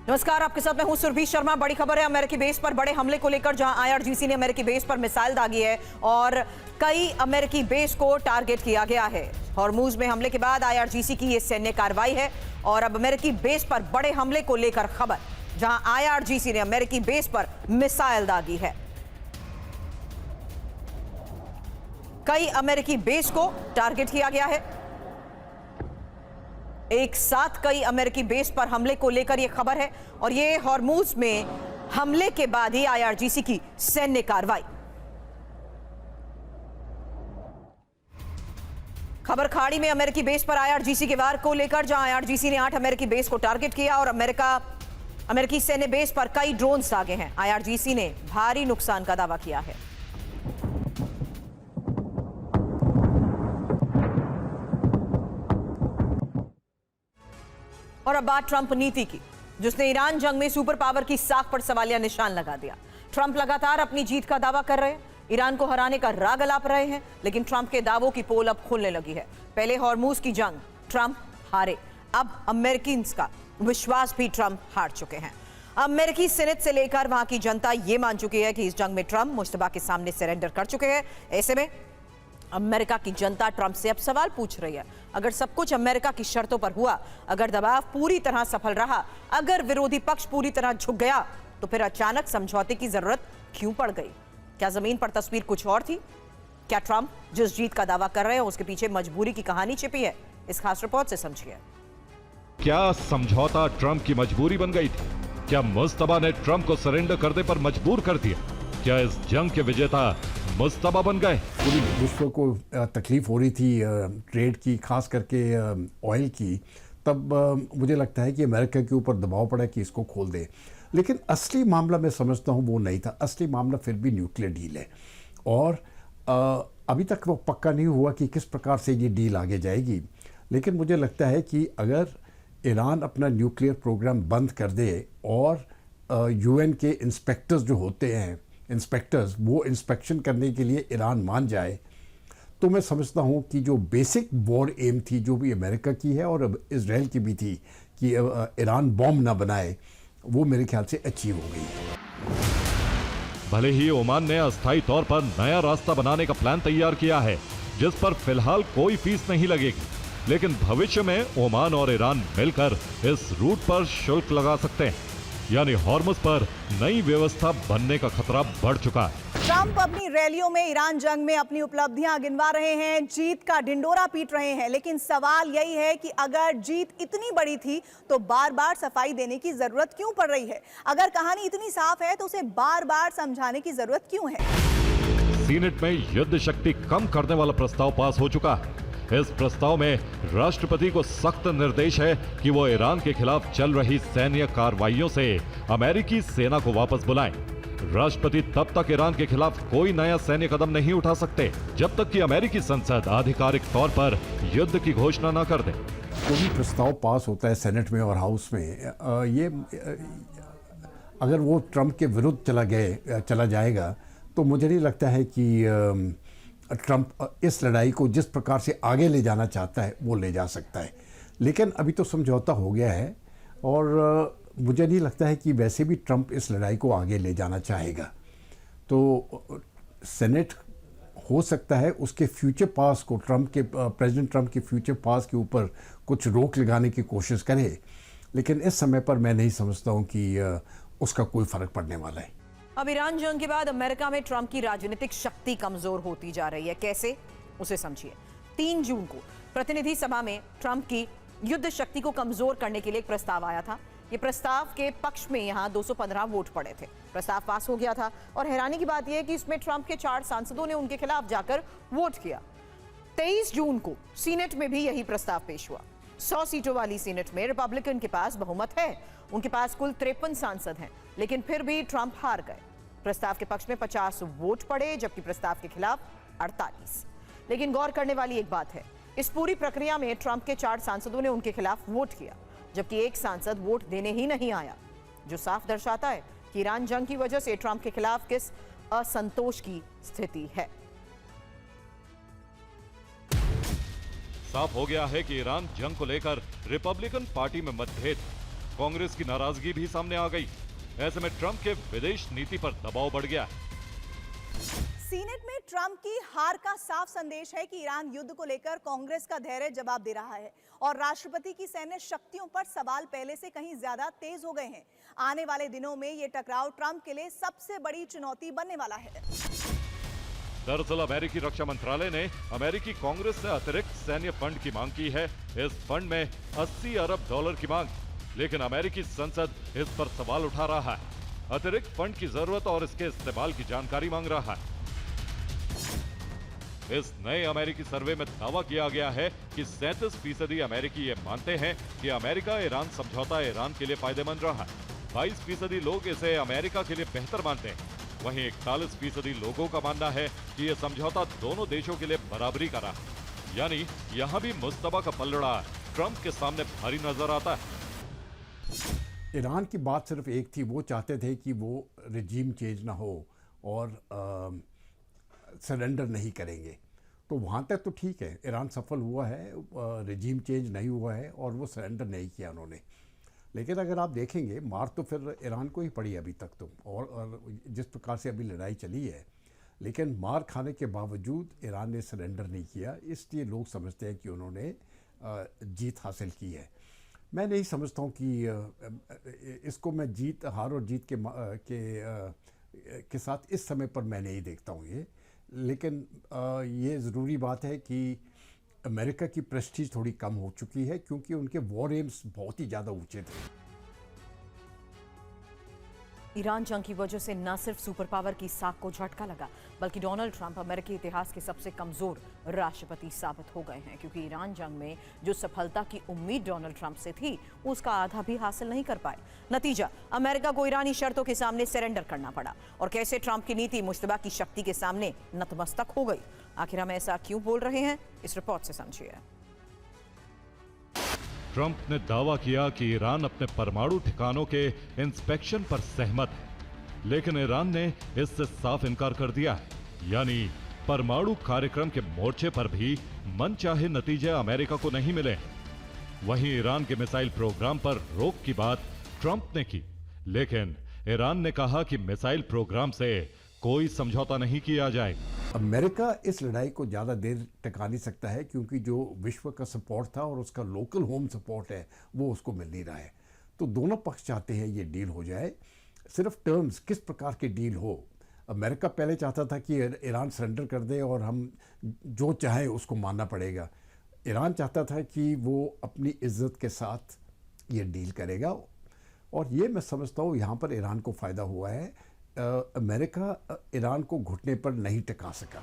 नमस्कार, आपके साथ मैं हूं सुरभि शर्मा। बड़ी खबर है अमेरिकी बेस पर बड़े हमले को लेकर, जहां आईआरजीसी ने अमेरिकी बेस पर मिसाइल दागी है और कई अमेरिकी बेस को टारगेट किया गया है। हॉर्मूज में हमले के बाद आईआरजीसी की यह सैन्य कार्रवाई है और अब अमेरिकी बेस पर बड़े हमले को लेकर खबर, जहां आईआरजीसी ने अमेरिकी बेस पर मिसाइल दागी है। कई अमेरिकी बेस को टारगेट किया गया है। एक साथ कई अमेरिकी बेस पर हमले को लेकर यह खबर है और यह हॉर्मूज में हमले के बाद ही आईआरजीसी की सैन्य कार्रवाई। खबर खाड़ी में अमेरिकी बेस पर आईआरजीसी के वार को लेकर, जहां आईआरजीसी ने 8 अमेरिकी बेस को टारगेट किया और अमेरिकी सैन्य बेस पर कई ड्रोन्स दागे हैं। आईआरजीसी ने भारी नुकसान का दावा किया है। और अब बात ट्रंप नीति की, जिसने ईरान जंग में सुपर पावर की साख पर सवालिया निशान लगा दिया। ट्रंप लगातार अपनी जीत का दावा कर रहे हैं, ईरान को हराने का राग अलाप रहे हैं, लेकिन ट्रंप के दावों की पोल अब खुलने लगी है। पहले हॉर्मूज की जंग ट्रंप हारे, अब अमेरिकन का विश्वास भी ट्रंप हार चुके हैं। अमेरिकी सीनेट से लेकर वहां की जनता यह मान चुकी है कि इस जंग में ट्रंप मुश्तबा के सामने सरेंडर कर चुके हैं। ऐसे में अमेरिका की जनता ट्रंप से अब सवाल पूछ रही है, अगर सब कुछ अमेरिका की शर्तों पर हुआ, अगर दबाव पूरी तरह सफल रहा, अगर विरोधी पक्ष पूरी तरह झुक गया, तो फिर अचानक समझौते की जरूरत क्यों पड़ गई? क्या जमीन पर तस्वीर कुछ और थी? क्या ट्रंप जिस जीत का दावा कर रहे हैं उसके पीछे मजबूरी की कहानी छिपी है? इस खास रिपोर्ट से समझिए। क्या समझौता ट्रंप की मजबूरी बन गई थी? क्या मुस्तबा ने ट्रंप को सरेंडर करने पर मजबूर कर दिया? क्या इस जंग के विजेता मुस्तबा बन गए? पूरी विश्व को तकलीफ हो रही थी ट्रेड की, खास करके ऑयल की। तब मुझे लगता है कि अमेरिका के ऊपर दबाव पड़ा कि इसको खोल दे, लेकिन असली मामला मैं समझता हूँ वो नहीं था। असली मामला फिर भी न्यूक्लियर डील है और अभी तक वो पक्का नहीं हुआ कि किस प्रकार से ये डील आगे जाएगी। लेकिन मुझे लगता है कि अगर ईरान अपना न्यूक्लियर प्रोग्राम बंद कर दे और यूएन के इंस्पेक्टर्स जो होते हैं, वो इंस्पेक्शन करने के लिए ईरान मान जाए, तो मैं समझता हूँ कि जो बेसिक वॉर एम थी, जो भी अमेरिका की है और इजराइल की भी थी, कि ईरान बॉम्ब ना बनाए, वो मेरे ख्याल से अचीव हो गई है। भले ही ओमान ने अस्थायी तौर पर नया रास्ता बनाने का प्लान तैयार किया है, जिस पर फिलहाल कोई फीस नहीं लगेगी, लेकिन भविष्य में ओमान और ईरान मिलकर इस रूट पर शुल्क लगा सकते हैं, यानी हॉर्मुज पर नई व्यवस्था बनने का खतरा बढ़ चुका है। ट्रंप अपनी रैलियों में ईरान जंग में अपनी उपलब्धियां गिनवा रहे हैं, जीत का ढिंडोरा पीट रहे हैं, लेकिन सवाल यही है कि अगर जीत इतनी बड़ी थी तो बार बार सफाई देने की जरूरत क्यों पड़ रही है? अगर कहानी इतनी साफ है तो उसे बार बार समझाने की जरूरत क्यों है? सीनेट में युद्ध शक्ति कम करने वाला प्रस्ताव पास हो चुका है। इस प्रस्ताव में राष्ट्रपति को सख्त निर्देश है कि वो ईरान के खिलाफ चल रही सैन्य कार्रवाइयों से अमेरिकी सेना को वापस बुलाएं। राष्ट्रपति तब तक ईरान के खिलाफ कोई नया सैन्य कदम नहीं उठा सकते जब तक कि अमेरिकी संसद आधिकारिक तौर पर युद्ध की घोषणा न कर दे। कोई भी प्रस्ताव पास होता है सेनेट में और हाउस में, ये अगर वो ट्रंप के विरुद्ध चला जाएगा, तो मुझे नहीं लगता है कि ट्रंप इस लड़ाई को जिस प्रकार से आगे ले जाना चाहता है वो ले जा सकता है। लेकिन अभी तो समझौता हो गया है और मुझे नहीं लगता है कि वैसे भी ट्रंप इस लड़ाई को आगे ले जाना चाहेगा। तो सेनेट हो सकता है उसके फ्यूचर पास को, प्रेसिडेंट ट्रंप के फ्यूचर पास के ऊपर कुछ रोक लगाने की कोशिश करे, लेकिन इस समय पर मैं नहीं समझता हूँ कि उसका कोई फर्क पड़ने वाला है। अब ईरान जंग के बाद अमेरिका में ट्रंप की राजनीतिक शक्ति कमजोर होती जा रही है। कैसे? उसे समझिए। 3 जून को प्रतिनिधि सभा में ट्रंप की युद्ध शक्ति को कमजोर करने के लिए एक प्रस्ताव आया था। ये प्रस्ताव के पक्ष में यहां 215 वोट पड़े थे। प्रस्ताव पास हो गया था और हैरानी की बात यह है कि इसमें ट्रंप के 4 सांसदों ने उनके खिलाफ जाकर वोट किया। 23 जून को सीनेट में भी यही प्रस्ताव पेश हुआ। 100 सीटों वाली सीनेट में रिपब्लिकन के पास बहुमत है, उनके पास कुल 53 सांसद हैं, लेकिन फिर भी ट्रंप हार गए। प्रस्ताव के पक्ष में 50 वोट पड़े, जबकि प्रस्ताव के खिलाफ 48। लेकिन गौर करने वाली एक बात है, इस पूरी प्रक्रिया में ट्रंप के 4 सांसदों ने उनके खिलाफ वोट किया, जबकि एक सांसद वोट देने ही नहीं आया, जो साफ दर्शाता है कि ईरान जंग की वजह से ट्रंप के खिलाफ किस असंतोष की स्थिति है। साफ हो गया है कि ईरान जंग को लेकर रिपब्लिकन पार्टी में मतभेद। कांग्रेस की नाराजगी भी सामने आ गई। ऐसे में ट्रंप के विदेश नीति पर दबाव बढ़ गया। सीनेट में ट्रंप की हार का साफ संदेश है कि ईरान युद्ध को लेकर कांग्रेस का धैर्य जवाब दे रहा है और राष्ट्रपति की सैन्य शक्तियों पर सवाल पहले से कहीं ज्यादा तेज हो गए हैं। आने वाले दिनों में यह टकराव ट्रंप के लिए सबसे बड़ी चुनौती बनने वाला है। दरअसल अमेरिकी रक्षा मंत्रालय ने अमेरिकी कांग्रेस से अतिरिक्त सैन्य फंड की मांग की है। इस फंड में 80 अरब डॉलर की मांग, लेकिन अमेरिकी संसद इस पर सवाल उठा रहा है। अतिरिक्त फंड की जरूरत और इसके इस्तेमाल की जानकारी मांग रहा है। इस नए अमेरिकी सर्वे में दावा किया गया है कि 37% अमेरिकी ये मानते हैं कि अमेरिका ईरान समझौता ईरान के लिए फायदेमंद रहा है। 22% लोग इसे अमेरिका के लिए बेहतर मानते हैं। वहीं 41% लोगों का मानना है कि यह समझौता दोनों देशों के लिए बराबरी का रहा। यानी यहां भी मुस्तफा का पलड़ा ट्रंप के सामने भारी नजर आता है। ईरान की बात सिर्फ एक थी, वो चाहते थे कि वो रिजीम चेंज ना हो और सरेंडर नहीं करेंगे। तो वहाँ तक तो ठीक है, ईरान सफल हुआ है, रिजीम चेंज नहीं हुआ है और वो सरेंडर नहीं किया उन्होंने। लेकिन अगर आप देखेंगे मार तो फिर ईरान को ही पड़ी अभी तक तो, और जिस प्रकार से अभी लड़ाई चली है, लेकिन मार खाने के बावजूद ईरान ने सरेंडर नहीं किया। इसलिए लोग समझते हैं कि उन्होंने जीत हासिल की है। मैं नहीं समझता हूँ कि इसको मैं जीत हार और जीत के साथ इस समय पर मैं नहीं देखता हूँ ये। लेकिन ये ज़रूरी बात है कि अमेरिका की प्रेस्टीज थोड़ी कम हो चुकी है क्योंकि उनके वॉर एम्स बहुत ही ज़्यादा ऊंचे थे। ईरान जंग की वजह से न सिर्फ सुपर पावर की साख को झटका लगा, बल्कि डोनाल्ड ट्रंप अमेरिकी इतिहास के सबसे कमजोर राष्ट्रपति साबित हो गए हैं, क्योंकि ईरान जंग में जो सफलता की उम्मीद डोनाल्ड ट्रंप से थी उसका आधा भी हासिल नहीं कर पाए। नतीजा, अमेरिका को ईरानी शर्तों के सामने सरेंडर करना पड़ा और कैसे ट्रंप की नीति मुश्तबा की शक्ति के सामने नतमस्तक हो गई। आखिर हम ऐसा क्यों बोल रहे हैं, इस रिपोर्ट से समझिए। ट्रंप ने दावा किया कि ईरान अपने परमाणु ठिकानों के इंस्पेक्शन पर सहमत है, लेकिन ईरान ने इससे साफ इनकार कर दिया है। यानी परमाणु कार्यक्रम के मोर्चे पर भी मनचाहे नतीजे अमेरिका को नहीं मिले। वहीं ईरान के मिसाइल प्रोग्राम पर रोक की बात ट्रंप ने की, लेकिन ईरान ने कहा कि मिसाइल प्रोग्राम से कोई समझौता नहीं किया जाएगा। अमेरिका इस लड़ाई को ज़्यादा देर टिका नहीं सकता है क्योंकि जो विश्व का सपोर्ट था और उसका लोकल होम सपोर्ट है वो उसको मिल नहीं रहा है। तो दोनों पक्ष चाहते हैं ये डील हो जाए। सिर्फ टर्म्स किस प्रकार की डील हो। अमेरिका पहले चाहता था कि ईरान सरेंडर कर दे और हम जो चाहें उसको मानना पड़ेगा। ईरान चाहता था कि वो अपनी इज्जत के साथ ये डील करेगा और ये मैं समझता हूँ यहाँ पर ईरान को फ़ायदा हुआ है। अमेरिका ईरान को घुटने पर नहीं टिका सका।